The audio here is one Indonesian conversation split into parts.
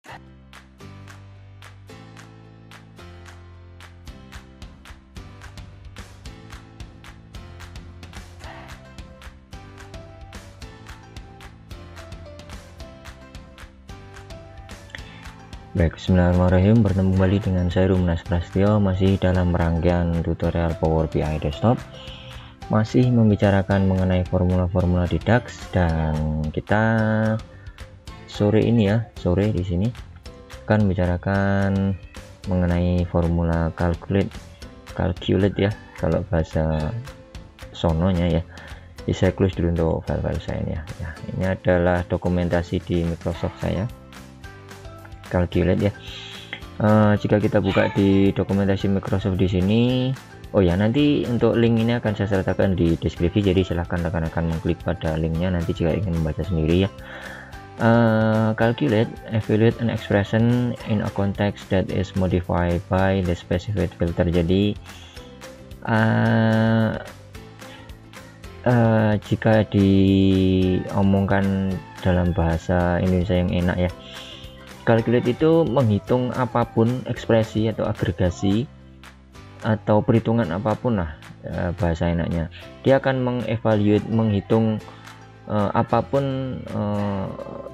Baik, bismillahirrahmanirrahim. Bertemu kembali dengan saya Rumnas Prastio, masih dalam rangkaian tutorial Power BI Desktop, masih membicarakan mengenai formula-formula di DAX. Dan kita sore ini sore di sini akan membicarakan mengenai formula calculate ya, kalau bahasa sononya ya. Jadi saya close dulu untuk file-file saya ini ya. Ini adalah dokumentasi di Microsoft saya, calculate ya. Jika kita buka di dokumentasi Microsoft di sini, oh ya, nanti untuk link ini akan saya sertakan di deskripsi, jadi silahkan rekan-rekan mengklik pada linknya nanti jika ingin membaca sendiri ya. Calculate, evaluate an expression in a context that is modified by the specified filter. Jadi jika diomongkan dalam bahasa Indonesia yang enak ya, calculate itu menghitung apapun, ekspresi atau agregasi atau perhitungan apapun lah, bahasa enaknya. Dia akan mengevaluate, menghitung apapun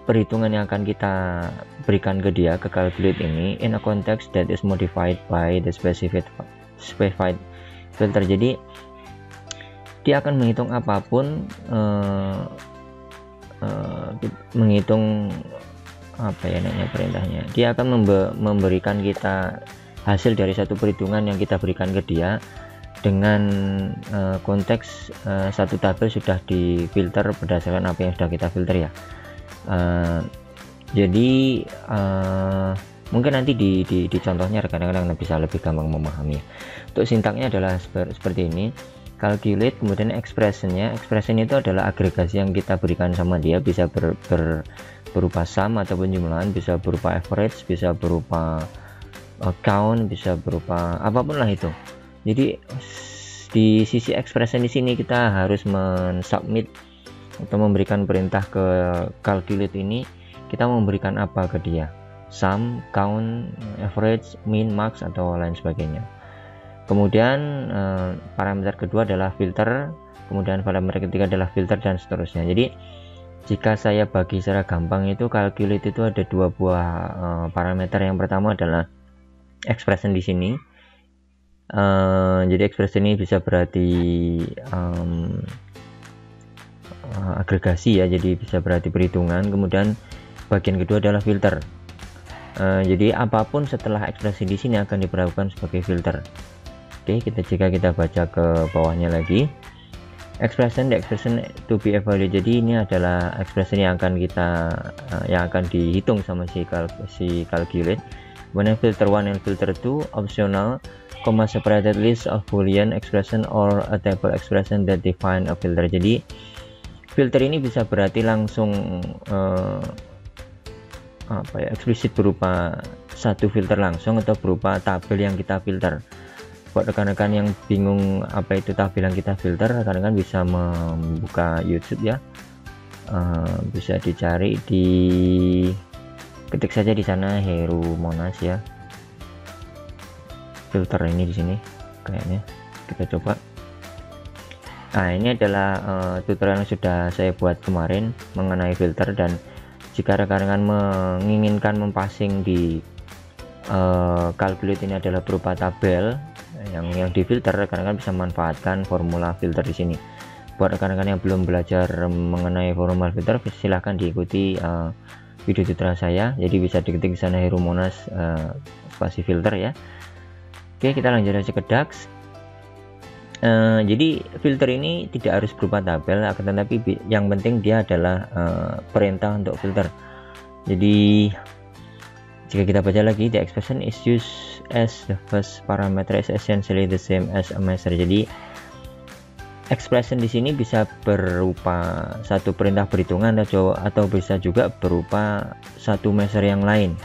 perhitungan yang akan kita berikan ke dia, ke calculate ini, in a context that is modified by the specified filter. Jadi dia akan menghitung apapun, menghitung apa ya namanya perintahnya, dia akan memberikan kita hasil dari satu perhitungan yang kita berikan ke dia dengan konteks satu tabel sudah difilter berdasarkan apa yang sudah kita filter ya. Jadi mungkin nanti di contohnya rekan-rekan bisa lebih gampang memahami. Untuk sintaknya adalah seperti ini: calculate, kemudian expression itu adalah agregasi yang kita berikan sama dia, bisa berupa sum ataupun jumlahan, bisa berupa average, bisa berupa count, bisa berupa apapun lah itu. Jadi di sisi expression di sini kita harus mensubmit atau memberikan perintah ke calculate ini, kita memberikan apa ke dia: sum, count, average, min, max atau lain sebagainya. Kemudian parameter kedua adalah filter, kemudian parameter ketiga adalah filter, dan seterusnya. Jadi jika saya bagi secara gampang itu, calculate itu ada dua buah parameter. Yang pertama adalah expression di sini. Jadi expression ini bisa berarti agregasi ya, jadi bisa berarti perhitungan. Kemudian bagian kedua adalah filter. Jadi apapun setelah ekspresi di sini akan diperlakukan sebagai filter. Oke, jika kita baca ke bawahnya lagi, the expression to be evaluated. Jadi ini adalah expression yang akan dihitung sama si calculate. When filter 1 and filter 2 optional, separated list of boolean expression or a table expression that define a filter. Jadi filter ini bisa berarti langsung eksplisit berupa satu filter langsung, atau berupa tabel yang kita filter. Buat rekan-rekan yang bingung apa itu tabel yang kita filter, rekan-rekan bisa membuka YouTube ya, bisa dicari ketik saja di sana Heru Monas ya, filter ini di sini kayaknya. Kita coba. Nah, ini adalah tutorial yang sudah saya buat kemarin mengenai filter. Dan jika rekan-rekan menginginkan mempassing di calculate ini adalah berupa tabel yang difilter, rekan-rekan bisa manfaatkan formula filter di sini. Buat rekan-rekan yang belum belajar mengenai formula filter, silahkan diikuti video tutorial saya. Jadi bisa diketik di sana Heru Monas spasi filter ya. Oke, kita lanjut aja ke DAX. Jadi filter ini tidak harus berupa tabel, akan tetapi yang penting dia adalah perintah untuk filter. Jadi jika kita baca lagi, the expression is used as the first parameter is essentially the same as a measure. Jadi expression di sini bisa berupa satu perintah perhitungan atau bisa juga berupa satu measure yang lain.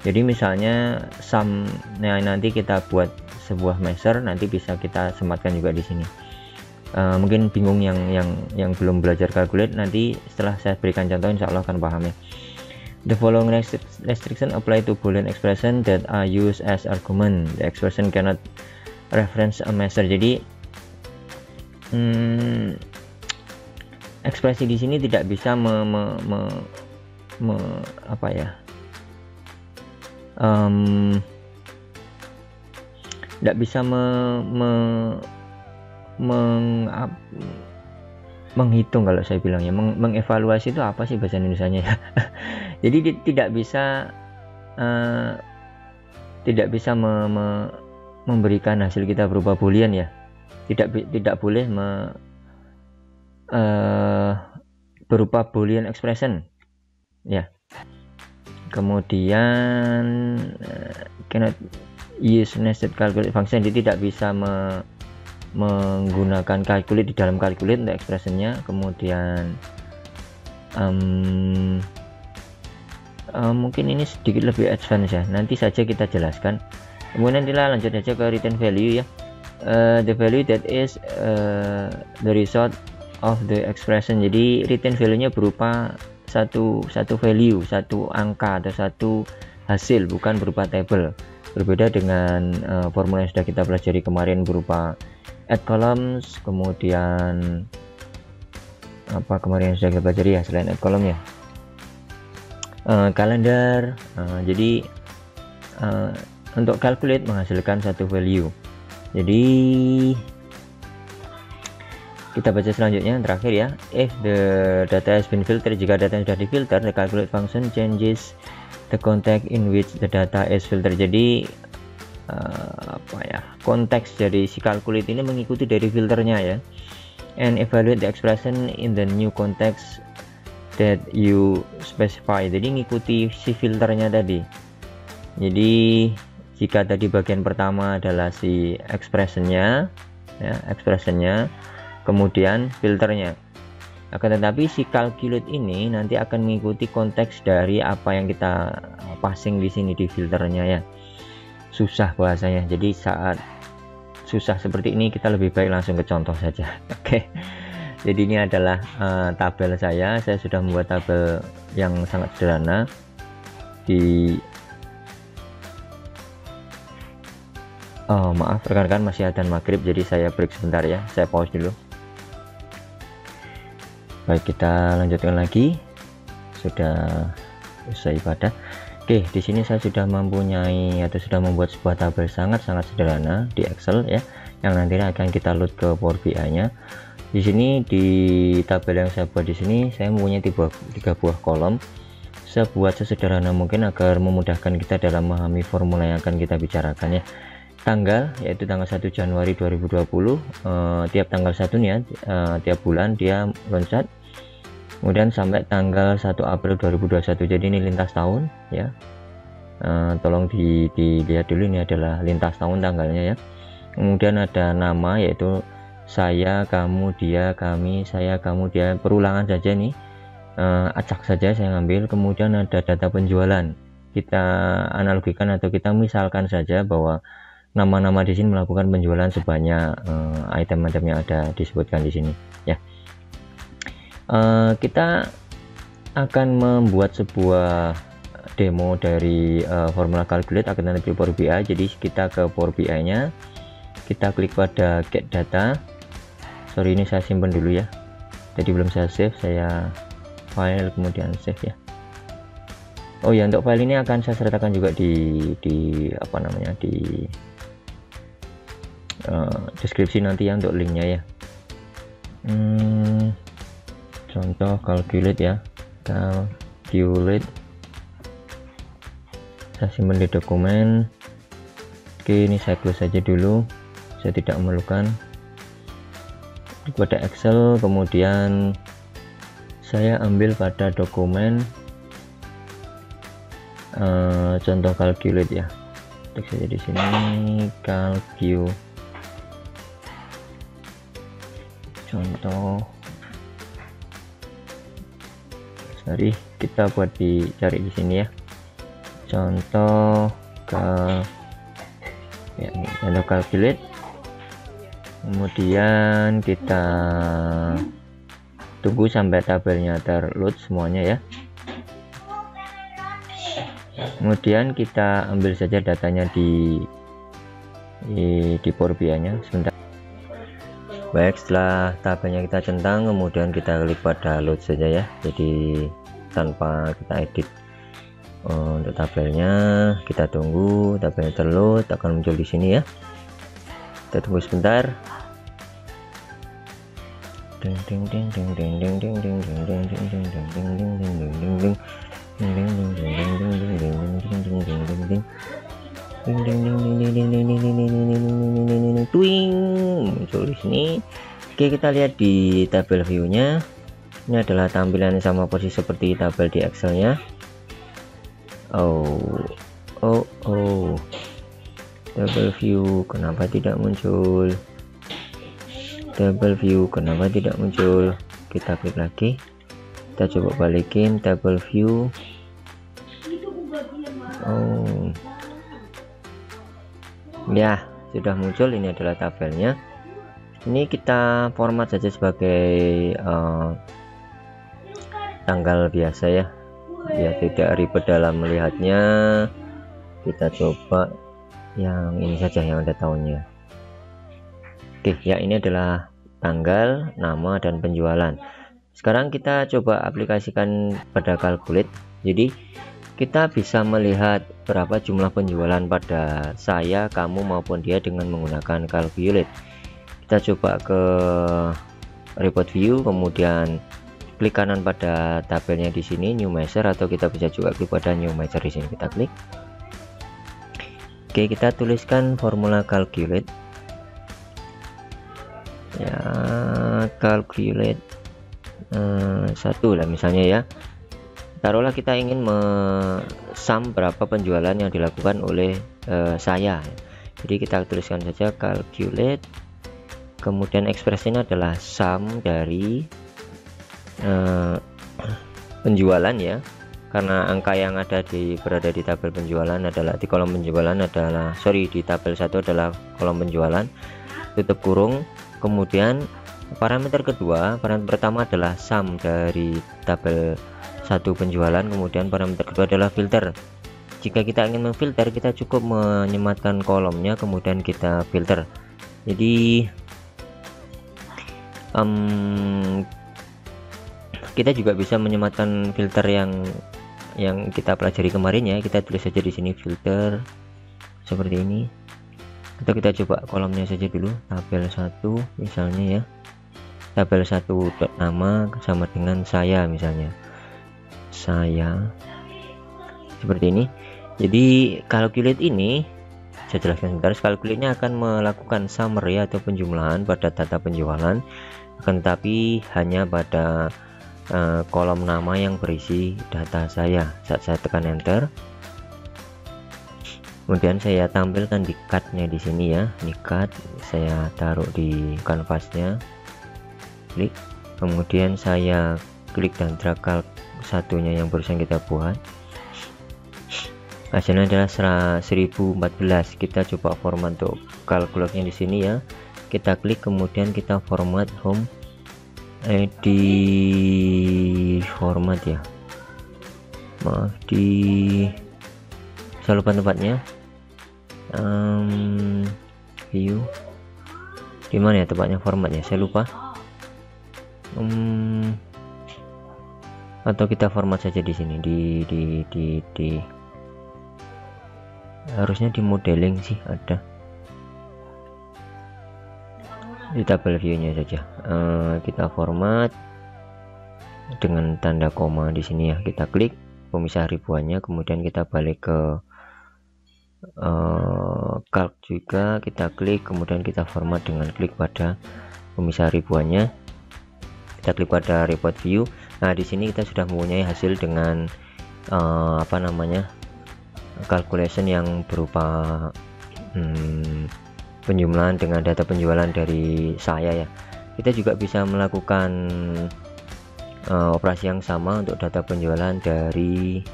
Jadi misalnya sum, nanti kita buat sebuah measure, nanti bisa kita sematkan juga di sini. Mungkin bingung yang belum belajar calculate, nanti setelah saya berikan contoh insya Allah akan paham ya. The following restriction apply to Boolean expression that are used as argument. The expression cannot reference a measure. Jadi ekspresi di sini tidak bisa tidak bisa menghitung, kalau saya bilang ya, mengevaluasi itu apa sih bahasa Indonesianya ya. Jadi tidak bisa memberikan hasil kita berupa boolean ya, tidak boleh berupa boolean expression ya. Kemudian cannot use nested calculate function, jadi tidak bisa menggunakan calculate di dalam calculate untuk expressionnya. Kemudian mungkin ini sedikit lebih advance ya, nanti saja kita jelaskan. Kemudian kita lanjut aja ke return value ya. The value that is the result of the expression. Jadi return value nya berupa satu value, satu angka atau satu hasil, bukan berupa table. Berbeda dengan formula yang sudah kita pelajari kemarin berupa add columns, kemudian apa kemarin yang sudah kita pelajari ya selain add column ya, kalender. Jadi untuk calculate menghasilkan satu value. Jadi kita baca selanjutnya yang terakhir ya. If the data has been filtered, jika data yang sudah difilter, the calculate function changes the context in which the data is filtered. Jadi konteks dari si calculate ini mengikuti dari filternya ya, and evaluate the expression in the new context that you specify. Jadi ngikuti si filternya tadi. Jadi jika tadi bagian pertama adalah si expressionnya ya, kemudian filternya, akan tetapi si calculate ini nanti akan mengikuti konteks dari apa yang kita passing di sini di filternya ya. Susah bahasanya, jadi saat susah seperti ini kita lebih baik langsung ke contoh saja. Oke. Jadi ini adalah tabel saya sudah membuat tabel yang sangat sederhana. Maaf rekan-rekan, masih adzan maghrib, jadi saya break sebentar ya, saya pause dulu. Baik, kita lanjutkan lagi. Sudah selesai ibadah. Oke, di sini saya sudah mempunyai atau sudah membuat sebuah tabel sangat-sangat sederhana di Excel ya, yang nantinya akan kita load ke Power BI-nya. Di sini di tabel yang saya buat di sini saya mempunyai 3 buah kolom. Saya buat sesederhana mungkin agar memudahkan kita dalam memahami formula yang akan kita bicarakan ya. Tanggal, yaitu tanggal 1 Januari 2020, tiap tanggal 1 nih ya, tiap bulan dia loncat. Kemudian sampai tanggal 1 April 2021, jadi ini lintas tahun ya. Tolong dilihat dulu, ini adalah lintas tahun tanggalnya ya. Kemudian ada nama, yaitu saya, kamu, dia, kami, saya, kamu, dia, perulangan saja nih, acak saja saya ngambil. Kemudian ada data penjualan, kita analogikan atau kita misalkan saja bahwa nama-nama di sini melakukan penjualan sebanyak item-item yang ada disebutkan di sini ya. Kita akan membuat sebuah demo dari formula calculate akan nanti Power BI. Jadi kita ke Power BI nya, kita klik pada get data. Sorry, ini saya simpan dulu ya, jadi belum saya save. Saya file kemudian save ya. Oh ya, untuk file ini akan saya sertakan juga di deskripsi nanti ya untuk linknya ya. Contoh calculate ya, calculate, saya simpan di dokumen. Oke, ini saya close saja dulu, saya tidak memerlukan. Pada Excel, kemudian saya ambil pada dokumen contoh calculate ya, klik saja di sini calculate contoh. Sorry, kita buat dicari di sini ya, contoh contoh calculate. Kemudian kita tunggu sampai tabelnya terload semuanya ya. Kemudian kita ambil saja datanya di Power BI nya sebentar. Baik, setelah tabelnya kita centang, kemudian kita klik pada load saja ya, jadi tanpa kita edit. Untuk tabelnya kita tunggu tabelnya terload, akan muncul di sini ya, kita tunggu sebentar. Muncul di sini. Oke, kita lihat di tabel view-nya. Ini adalah tampilan sama persis seperti tabel di Excel-nya. Tabel view kenapa tidak muncul? Tabel view kenapa tidak muncul? Kita klik lagi, kita coba balikin tabel view. Ya, sudah muncul. Ini adalah tabelnya. Ini kita format saja sebagai tanggal biasa ya, biar tidak ribet dalam melihatnya. Kita coba yang ini saja, yang ada tahunnya. Oke ya, ini adalah tanggal, nama, dan penjualan. Sekarang kita coba aplikasikan pada calculate. Jadi kita bisa melihat berapa jumlah penjualan pada saya, kamu, maupun dia dengan menggunakan calculate. Kita coba ke report view, kemudian klik kanan pada tabelnya di sini new measure, atau kita bisa juga klik pada new measure di sini, kita klik. Oke, kita tuliskan formula calculate ya, calculate 1 lah misalnya ya. Taruhlah kita ingin sum berapa penjualan yang dilakukan oleh saya, jadi kita tuliskan saja calculate, kemudian ekspresinya adalah sum dari penjualan ya, karena angka yang ada berada di tabel penjualan adalah di kolom penjualan adalah di tabel 1 adalah kolom penjualan, tutup kurung. Kemudian parameter kedua, parameter pertama adalah sum dari tabel 1 penjualan, kemudian parameter kedua adalah filter. Jika kita ingin memfilter, kita cukup menyematkan kolomnya kemudian kita filter. Jadi kita juga bisa menyematkan filter yang kita pelajari kemarin ya. Kita tulis saja di sini filter seperti ini, atau kita coba kolomnya saja dulu, tabel 1 misalnya ya, tabel 1 nama sama dengan saya, misalnya saya, seperti ini. Jadi calculate ini saya jelaskan sebentar. Calculate-nya akan melakukan summary atau penjumlahan pada data penjualan, akan tetapi hanya pada kolom nama yang berisi data saya. Saat saya tekan enter, kemudian saya tampilkan di cut-nya di sini ya. Ini cut, saya taruh di kanvasnya, klik, kemudian saya klik dan drag satunya yang barusan kita buat. Hasilnya adalah 1014. Kita coba format untuk kalkulasinya di sini ya. Kita klik, kemudian kita format home, di format ya, maaf, saya lupa tempatnya, view di mana ya tempatnya, formatnya saya lupa. Atau kita format saja di sini, di harusnya di modeling sih ada, di tabel view-nya saja. Kita format dengan tanda koma di sini ya. Kita klik pemisah ribuannya, kemudian kita balik ke calc juga, kita klik, kemudian kita format dengan klik pada pemisah ribuannya. Kita klik pada report view. Nah, di sini kita sudah mempunyai hasil dengan calculation yang berupa penjumlahan dengan data penjualan dari saya ya. Kita juga bisa melakukan operasi yang sama untuk data penjualan dari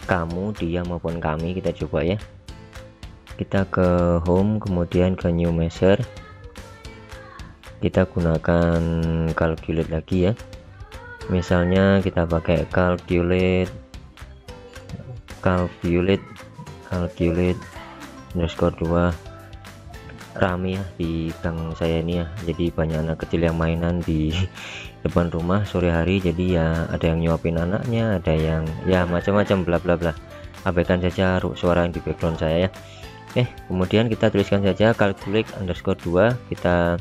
kamu, dia, maupun kami. Kita coba ya. Kita ke home, kemudian ke new measure, kita gunakan calculate lagi ya. Misalnya kita pakai calculate calculate underscore 2 rame ya di gang saya ini ya, jadi banyak anak kecil yang mainan di depan rumah sore hari, jadi ya ada yang nyuapin anaknya, ada yang ya macam-macam bla bla bla. Abaikan saja suara yang di background saya ya. Kemudian kita tuliskan saja calculate underscore 2, kita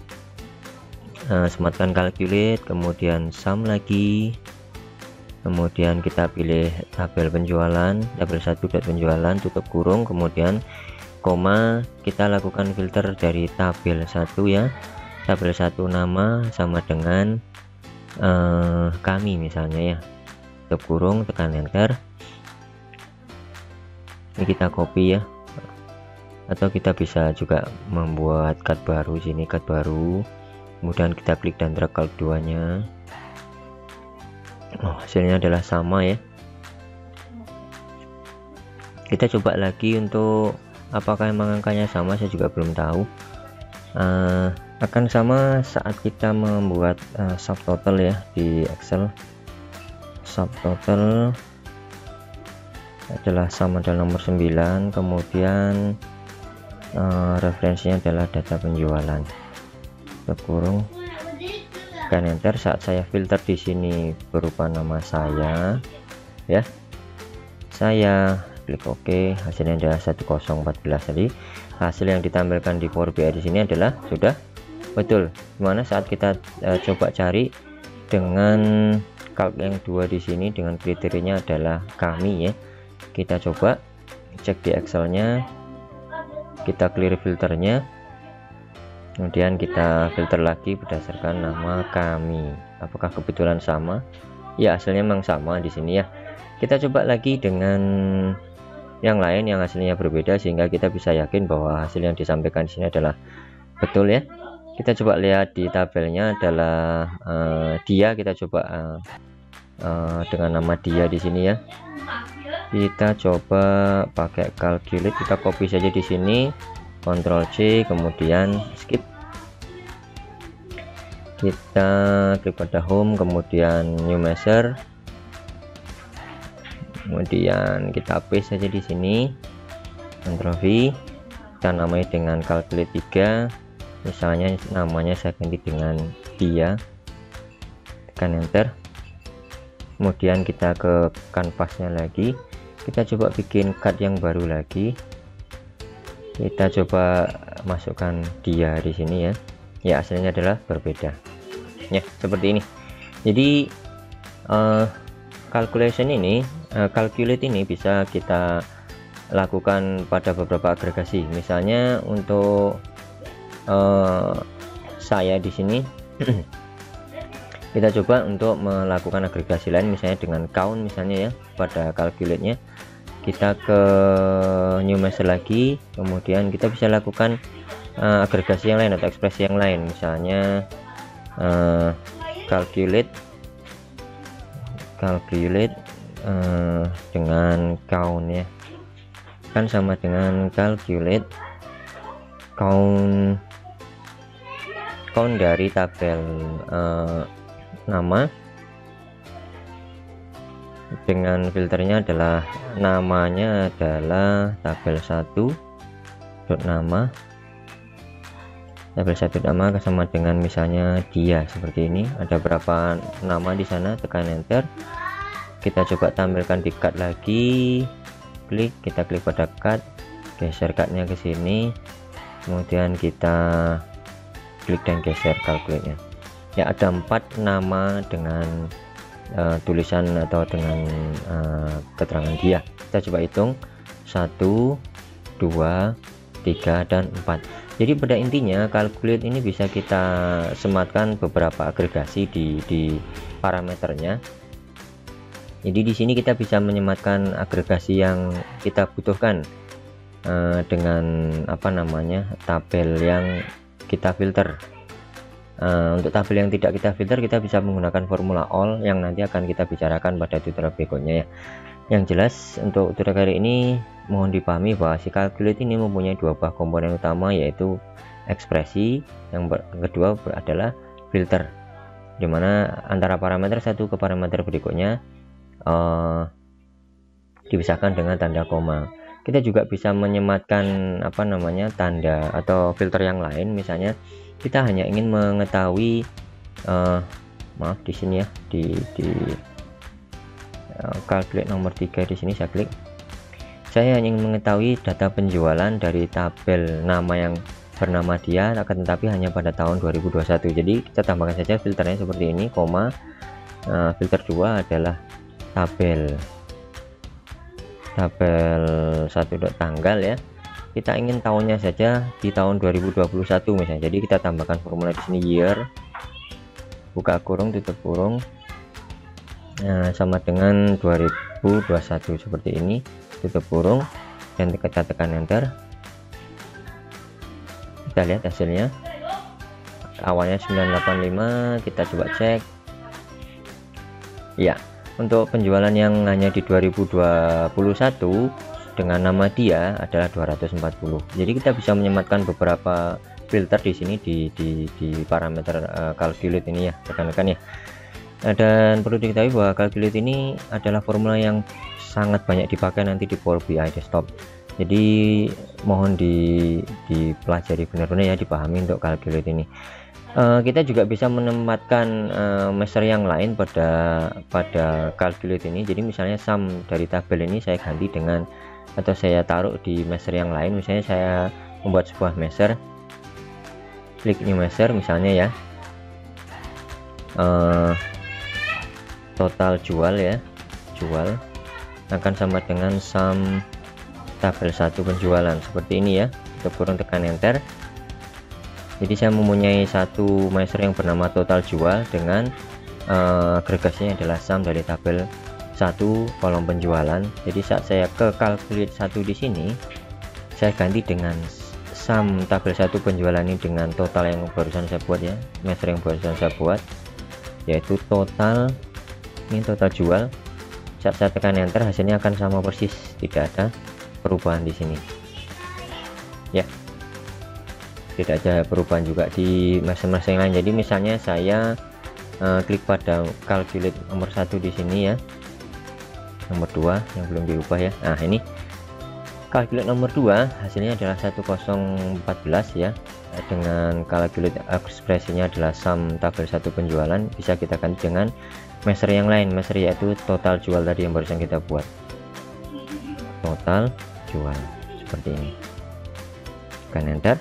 sematkan calculate, kemudian sum lagi, kemudian kita pilih tabel penjualan, tabel 1 penjualan, tutup kurung, kemudian koma, kita lakukan filter dari tabel 1 ya, tabel 1 nama sama dengan kami misalnya ya, tutup kurung, tekan enter. Ini kita copy ya, atau kita bisa juga membuat cut baru, sini cut baru, kemudian kita klik dan drag calc 2 nya. Hasilnya adalah sama ya. Kita coba lagi untuk apakah emang angkanya sama, saya juga belum tahu. Akan sama saat kita membuat subtotal ya di Excel. Subtotal adalah sama adalah nomor 9, kemudian referensinya adalah data penjualan, kurung, tekan enter. Saat saya filter di sini berupa nama saya ya, saya klik OK, hasilnya adalah 1014. Jadi hasil yang ditampilkan di Power BI di sini adalah sudah betul. Dimana saat kita coba cari dengan calc yang 2 di sini dengan kriterianya adalah kami ya, kita coba cek di Excelnya, kita clear filternya, kemudian kita filter lagi berdasarkan nama kami, apakah kebetulan sama ya. Hasilnya memang sama di sini ya. Kita coba lagi dengan yang lain yang hasilnya berbeda, sehingga kita bisa yakin bahwa hasil yang disampaikan di sini adalah betul ya. Kita coba lihat di tabelnya adalah dia, kita coba dengan nama dia di sini ya. Kita coba pakai calculate, kita copy saja di sini, Ctrl C, kemudian skip. Kita klik pada home, kemudian new measure, kemudian kita paste saja di sini, Ctrl V, kita namai dengan calculate 3, misalnya namanya saya ganti dengan dia, tekan enter. Kemudian kita ke kanvasnya lagi, kita coba bikin cut yang baru lagi, kita coba masukkan dia di sini ya. Ya, hasilnya adalah berbeda ya, seperti ini. Jadi calculation ini, calculate ini bisa kita lakukan pada beberapa agregasi. Misalnya untuk saya di sini kita coba untuk melakukan agregasi lain, misalnya dengan count misalnya ya. Pada calculate-nya kita ke new measure lagi, kemudian kita bisa lakukan agregasi yang lain atau ekspresi yang lain, misalnya calculate dengan count ya, kan sama dengan calculate count dari tabel nama, dengan filternya adalah namanya adalah tabel 1 nama, tabel 1 nama sama dengan misalnya dia, seperti ini. Ada berapa nama di sana, tekan enter. Kita coba tampilkan di cut lagi, kita klik pada cut, geser cutnya ke sini, kemudian kita klik dan geser calculate-nya ya. Ada 4 nama dengan tulisan atau dengan keterangan dia. Kita coba hitung 1 2 3 dan 4. Jadi pada intinya calculate ini bisa kita sematkan beberapa agregasi di parameternya. Jadi di sini kita bisa menyematkan agregasi yang kita butuhkan dengan tabel yang kita filter. Untuk tabel yang tidak kita filter, kita bisa menggunakan formula all yang nanti akan kita bicarakan pada tutorial berikutnya ya. Yang jelas untuk tutorial kali ini mohon dipahami bahwa si calculate ini mempunyai 2 buah komponen utama, yaitu ekspresi, yang kedua adalah filter, dimana antara parameter satu ke parameter berikutnya dipisahkan dengan tanda koma. Kita juga bisa menyematkan tanda atau filter yang lain. Misalnya kita hanya ingin mengetahui maaf di sini ya, di calculate nomor 3 di sini saya klik. Saya ingin mengetahui data penjualan dari tabel nama yang bernama dia, akan tetapi hanya pada tahun 2021. Jadi kita tambahkan saja filternya seperti ini, koma. Filter 2 adalah tabel 1 tanggal ya. Kita ingin tahunnya saja di tahun 2021 misalnya. Jadi kita tambahkan formula di sini year, buka kurung, tutup kurung, sama dengan 2021 seperti ini, tutup kurung, dan kita tekan enter. Kita lihat hasilnya, awalnya 985. Kita coba cek ya. Untuk penjualan yang hanya di 2021 dengan nama dia adalah 240. Jadi kita bisa menyematkan beberapa filter di sini di parameter calculate ini ya rekan-rekan ya. Dan perlu diketahui bahwa calculate ini adalah formula yang sangat banyak dipakai nanti di Power BI desktop. Jadi mohon dipelajari benar-benar ya, dipahami untuk calculate ini. Kita juga bisa menempatkan measure yang lain pada calculate ini. Jadi misalnya sum dari tabel ini saya ganti dengan, atau saya taruh di measure yang lain. Misalnya saya membuat sebuah measure, klik new measure misalnya ya, total jual ya, jual akan sama dengan sum tabel 1 penjualan seperti ini ya. Kita kurang tekan enter. Jadi saya mempunyai satu measure yang bernama total jual dengan agregasinya adalah sum dari tabel 1 kolom penjualan. Jadi saat saya ke calculate 1 di sini, saya ganti dengan sum tabel 1 penjualan ini dengan total yang barusan saya buat ya, measure yang barusan saya buat, yaitu total, ini total jual. Saat saya tekan enter, hasilnya akan sama persis, tidak ada perubahan di sini ya. Tidak ada perubahan juga di measure-measure yang lain. Jadi misalnya saya klik pada calculate nomor 1 di sini ya, nomor 2 yang belum dirubah ya. Nah ini calculate nomor 2 hasilnya adalah 1014 ya, dengan calculate ekspresinya adalah sum tabel 1 penjualan. Bisa kita ganti dengan measure yang lain, measure yaitu total jual tadi yang barusan kita buat, total jual seperti ini. Tekan enter,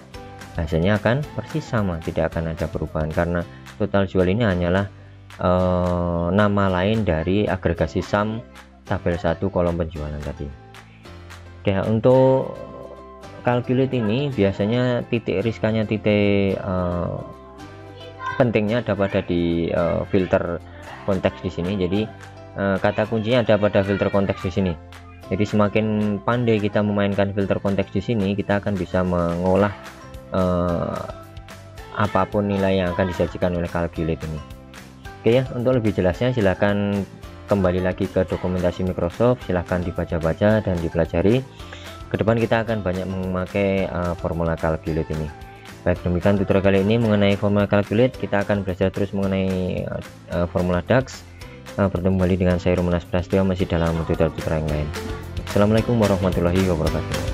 hasilnya akan persis sama, tidak akan ada perubahan karena total jual ini hanyalah nama lain dari agregasi sum tabel 1 kolom penjualan tadi. Oke, untuk calculate ini biasanya titik riskannya, titik pentingnya ada pada di filter konteks di sini. Jadi kata kuncinya ada pada filter konteks di sini. Jadi semakin pandai kita memainkan filter konteks di sini, kita akan bisa mengolah apapun nilai yang akan disajikan oleh calculate ini. Oke ya, untuk lebih jelasnya silahkan kembali lagi ke dokumentasi Microsoft, silahkan dibaca-baca dan dipelajari. Kedepan kita akan banyak memakai formula calculate ini. Baik, demikian tutorial kali ini mengenai formula calculate. Kita akan belajar terus mengenai formula DAX. Bertemu kembali dengan saya Romanas Prastio masih dalam tutorial yang lain. Assalamualaikum warahmatullahi wabarakatuh.